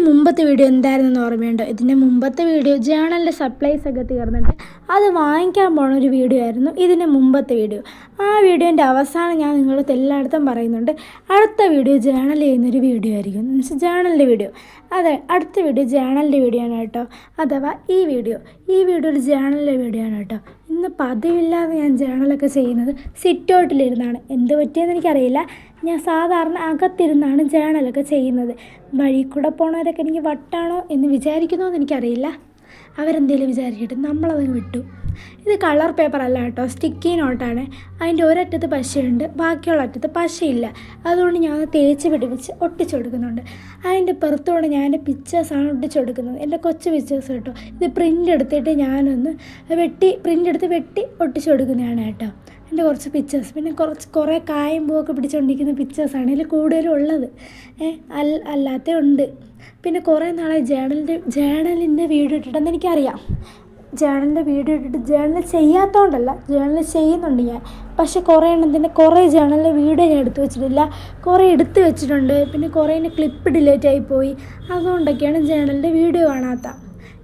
മുമ്പത്തെ വീഡിയോ എന്തായിരുന്നെന്ന് ഓർമ്മയുണ്ടോ? ഇതിൻ്റെ മുമ്പത്തെ വീഡിയോ ജേണലിൻ്റെ സപ്ലൈസ് ഒക്കെ തീർന്നിട്ട് അത് വാങ്ങിക്കാൻ പോണ ഒരു വീഡിയോ ആയിരുന്നു ഇതിൻ്റെ മുമ്പത്തെ വീഡിയോ. ആ വീഡിയോൻ്റെ അവസാനം ഞാൻ നിങ്ങളടുത്ത് എല്ലായിടത്തും പറയുന്നുണ്ട്, അടുത്ത വീഡിയോ ജേണൽ ചെയ്യുന്നൊരു വീഡിയോ ആയിരിക്കും. മീൻസ് ജേണലിൻ്റെ വീഡിയോ. അതെ, അടുത്ത വീഡിയോ ജേണലിൻ്റെ വീഡിയോ ആണ് കേട്ടോ. അഥവാ ഈ വീഡിയോ ഒരു ജേണലിൻ്റെ വീഡിയോ ആണ് കേട്ടോ. ഇന്ന് പതിവില്ലാതെ ഞാൻ ജേണലൊക്കെ ചെയ്യുന്നത് സിറ്റ് ഔട്ടിലിരുന്നാണ്. എന്ത് പറ്റിയെന്ന് എനിക്കറിയില്ല. ഞാൻ സാധാരണ അകത്തിരുന്നാണ് ജേണലൊക്കെ ചെയ്യുന്നത്. വഴി കൂടെ പോണവരൊക്കെ എനിക്ക് വട്ടാണോ എന്ന് വിചാരിക്കുന്നോ എന്ന് എനിക്കറിയില്ല. അവരെന്തെങ്കിലും വിചാരിക്കട്ടെ, നമ്മളതങ്ങ് വിട്ടു. ഇത് കളർ പേപ്പർ അല്ല കേട്ടോ, സ്റ്റിക്കി നോട്ടാണ്. അതിൻ്റെ ഒരറ്റത്ത് പശയുണ്ട്, ബാക്കിയുള്ള അറ്റത്ത് പശയില്ല. അതുകൊണ്ട് ഞാൻ തേച്ച് പിടിപ്പിച്ച് ഒട്ടിച്ചു കൊടുക്കുന്നുണ്ട്. അതിൻ്റെ പുറത്തുകൊണ്ട് ഞാൻ പിക്ചേഴ്സാണ് ഒട്ടിച്ചു കൊടുക്കുന്നത്, എൻ്റെ കൊച്ചു പിക്ചേഴ്സ് കേട്ടോ. ഇത് പ്രിൻ്റ് എടുത്തിട്ട് ഞാനൊന്ന് പ്രിൻ്റ് എടുത്ത് വെട്ടി ഒട്ടിച്ചു കൊടുക്കുന്നതാണ് കേട്ടോ. എൻ്റെ കുറച്ച് പിക്ചേഴ്സ്, പിന്നെ കുറേ കായും പൂവൊക്കെ പിടിച്ചുകൊണ്ടിരിക്കുന്ന പിക്ചേഴ്സാണ് ഇതിൽ കൂടുതലും ഉള്ളത്. അല്ലാത്ത ഉണ്ട്. പിന്നെ കുറേ നാളായി ജേണലിൻ്റെ വീഡിയോ ഇട്ടിട്ടെന്ന് എനിക്കറിയാം. ജേണലിൻ്റെ വീഡിയോ ഇട്ടിട്ട് ജേണൽ ചെയ്യാത്തതുകൊണ്ടല്ല, ജേണൽ ചെയ്യുന്നുണ്ട് ഞാൻ. പക്ഷേ കുറേ ജേണലിൻ്റെ വീഡിയോ ഞാൻ എടുത്തു വെച്ചിട്ടില്ല. കുറേ എടുത്ത് വെച്ചിട്ടുണ്ട്. പിന്നെ കുറേൻ്റെ ക്ലിപ്പ് ഡിലേറ്റ് ആയിപ്പോയി. അതുകൊണ്ടൊക്കെയാണ് ജേണലിൻ്റെ വീഡിയോ കാണാത്ത.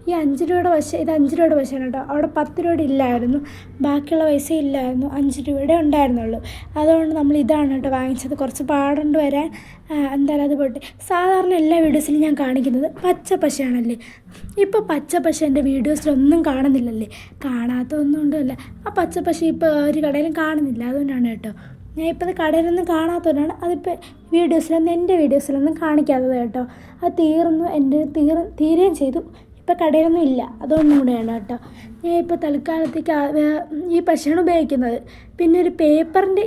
ഈ 5 രൂപയുടെ പശ, ഇത് 5 രൂപയുടെ പശയാണ് കേട്ടോ. അവിടെ 10 രൂപയുടെ ഇല്ലായിരുന്നു, ബാക്കിയുള്ള പൈസ ഇല്ലായിരുന്നു, 5 രൂപയുടെ ഉണ്ടായിരുന്നുള്ളൂ. അതുകൊണ്ട് നമ്മൾ ഇതാണ് കേട്ടോ വാങ്ങിച്ചത്. കുറച്ച് പാടുണ്ട് വരാൻ. എന്തായാലും അത് പോട്ടെ. സാധാരണ എല്ലാ വീഡിയോസിലും ഞാൻ കാണിക്കുന്നത് പച്ച പശയാണല്ലേ. ഇപ്പോൾ പച്ച പശ എൻ്റെ വീഡിയോസിലൊന്നും കാണുന്നില്ലല്ലേ. കാണാത്തൊന്നും ഉണ്ടല്ല. ആ പച്ച പശ ഇപ്പോൾ ഒരു കടയിലും കാണുന്നില്ല. അതുകൊണ്ടാണ് കേട്ടോ ഞാൻ ഇപ്പോൾ അത് കടയിലൊന്നും കാണാത്തതുകൊണ്ടാണ് അതിപ്പോൾ എൻ്റെ വീഡിയോസിലൊന്നും കാണിക്കാത്തത് കേട്ടോ. അത് തീരുകയും ചെയ്തു. ഇപ്പോൾ കടയിലൊന്നും ഇല്ല, അതുകൊണ്ടും കൂടെയാണ് കേട്ടോ. ഞാൻ ഇപ്പോൾ തൽക്കാലത്തേക്ക് ഈ പശയാണ് ഉപയോഗിക്കുന്നത്. പിന്നെ ഒരു പേപ്പറിൻ്റെ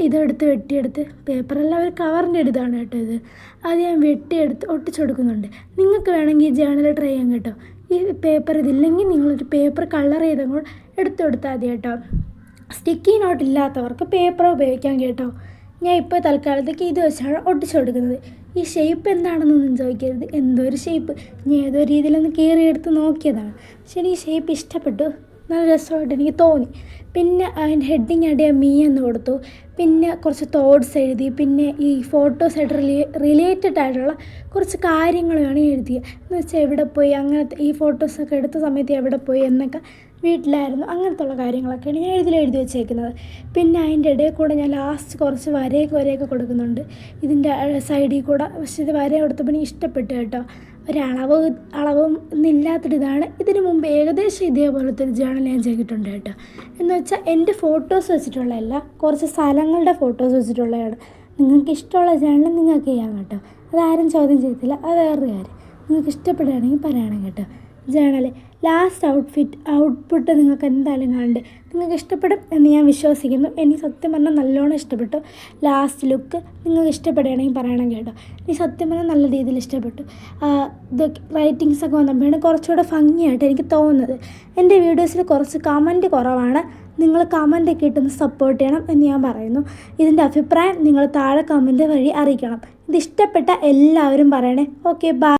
വെട്ടിയെടുത്ത്, പേപ്പറല്ല, ഒരു കവറിൻ്റെ ഇതാണ് കേട്ടോ ഇത്. അത് ഞാൻ വെട്ടിയെടുത്ത് ഒട്ടിച്ചു കൊടുക്കുന്നുണ്ട്. നിങ്ങൾക്ക് വേണമെങ്കിൽ ഈ ജേണൽ ട്രൈ ചെയ്യാം കേട്ടോ. ഈ പേപ്പർ ഇതില്ലെങ്കിൽ നിങ്ങളൊരു പേപ്പർ കളർ ചെയ്തങ്ങോട്ട് എടുത്തു കൊടുത്താൽ മതി കേട്ടോ. സ്റ്റിക്കി നോട്ട് ഇല്ലാത്തവർക്ക് പേപ്പർ ഉപയോഗിക്കാം കേട്ടോ. ഞാൻ ഇപ്പോൾ തൽക്കാലത്തേക്ക് ഇത് വെച്ചാണ് ഒട്ടിച്ചു കൊടുക്കുന്നത്. ഈ ഷേപ്പ് എന്താണെന്നൊന്നും ചോദിക്കരുത്. എന്തോ ഒരു ഷേപ്പ് ഞാൻ ഏതോ രീതിയിലൊന്ന് കീറിയെടുത്ത് നോക്കിയതാണ്. പക്ഷേ ഈ ഷേപ്പ് ഇഷ്ടപ്പെട്ടു, നല്ല രസമായിട്ട് എനിക്ക് തോന്നി. പിന്നെ അതിൻ്റെ ഹെഡിങ് ആയിട്ട് ഞാൻ മീ എന്ന് കൊടുത്തു. പിന്നെ കുറച്ച് തോട്ട്സ് എഴുതി. പിന്നെ ഈ ഫോട്ടോസായിട്ട് റിലേറ്റഡ് ആയിട്ടുള്ള കുറച്ച് കാര്യങ്ങളാണ് എഴുതിയത്. എന്ന് വെച്ചാൽ എവിടെ പോയി, അങ്ങനത്തെ ഈ ഫോട്ടോസൊക്കെ എടുത്ത സമയത്ത് എവിടെ പോയി എന്നൊക്കെ, വീട്ടിലായിരുന്നു, അങ്ങനത്തുള്ള കാര്യങ്ങളൊക്കെയാണ് ഞാൻ എഴുതി വെച്ചേക്കുന്നത്. പിന്നെ അതിൻ്റെ ഇടയിൽ കൂടെ ഞാൻ ലാസ്റ്റ് കുറച്ച് വരയൊക്കെ കൊടുക്കുന്നുണ്ട് ഇതിൻ്റെ സൈഡിൽ കൂടെ. പക്ഷേ ഇത് വര കൊടുത്തപ്പോൾ എനിക്ക് ഇഷ്ടപ്പെട്ടു കേട്ടോ. ഒരളവും ഇല്ലാത്തൊരിതാണ്. ഇതിന് മുമ്പ് ഏകദേശം ഇതേപോലത്തെ ഒരു ജേണൽ ഞാൻ ചെയ്തിട്ടുണ്ട് കേട്ടോ. എന്ന് വെച്ചാൽ എൻ്റെ ഫോട്ടോസ് വെച്ചിട്ടുള്ളതല്ല, കുറച്ച് സ്ഥലങ്ങളുടെ ഫോട്ടോസ് വെച്ചിട്ടുള്ളതാണ്. നിങ്ങൾക്ക് ഇഷ്ടമുള്ള ജേണൽ നിങ്ങൾക്ക് ചെയ്യാം കേട്ടോ. അതാരും ചോദ്യം ചെയ്യത്തില്ല. അത് വേറൊരു കാര്യം. നിങ്ങൾക്ക് ഇഷ്ടപ്പെടുകയാണെങ്കിൽ പറയണം കേട്ടോ. ജേണൽ ലാസ്റ്റ് ഔട്ട്പുട്ട് നിങ്ങൾക്ക് എന്തായാലും കാണണ്ടേ. നിങ്ങൾക്ക് ഇഷ്ടപ്പെടും എന്ന് ഞാൻ വിശ്വസിക്കുന്നു. എനിക്ക് സത്യം പറഞ്ഞാൽ നല്ലോണം ഇഷ്ടപ്പെട്ടു. ലാസ്റ്റ് ലുക്ക് നിങ്ങൾക്ക് ഇഷ്ടപ്പെടുകയാണെങ്കിൽ പറയണം കേട്ടോ. എനിക്ക് സത്യം പറഞ്ഞാൽ നല്ല രീതിയിൽ ഇഷ്ടപ്പെട്ടു. ഇത് റൈറ്റിങ്സൊക്കെ വന്നപ്പോഴാണ് കുറച്ചുകൂടെ ഭംഗിയായിട്ട് എനിക്ക് തോന്നുന്നത്. എൻ്റെ വീഡിയോസിൽ കുറച്ച് കമൻറ്റ് കുറവാണ്. നിങ്ങൾ കമൻറ്റൊക്കെ ഇട്ടൊന്ന് സപ്പോർട്ട് ചെയ്യണം എന്ന് ഞാൻ പറയുന്നു. ഇതിൻ്റെ അഭിപ്രായം നിങ്ങൾ താഴെ കമൻറ്റ് വഴി അറിയിക്കണം. ഇത് ഇഷ്ടപ്പെട്ട എല്ലാവരും പറയണേ. Okay, by.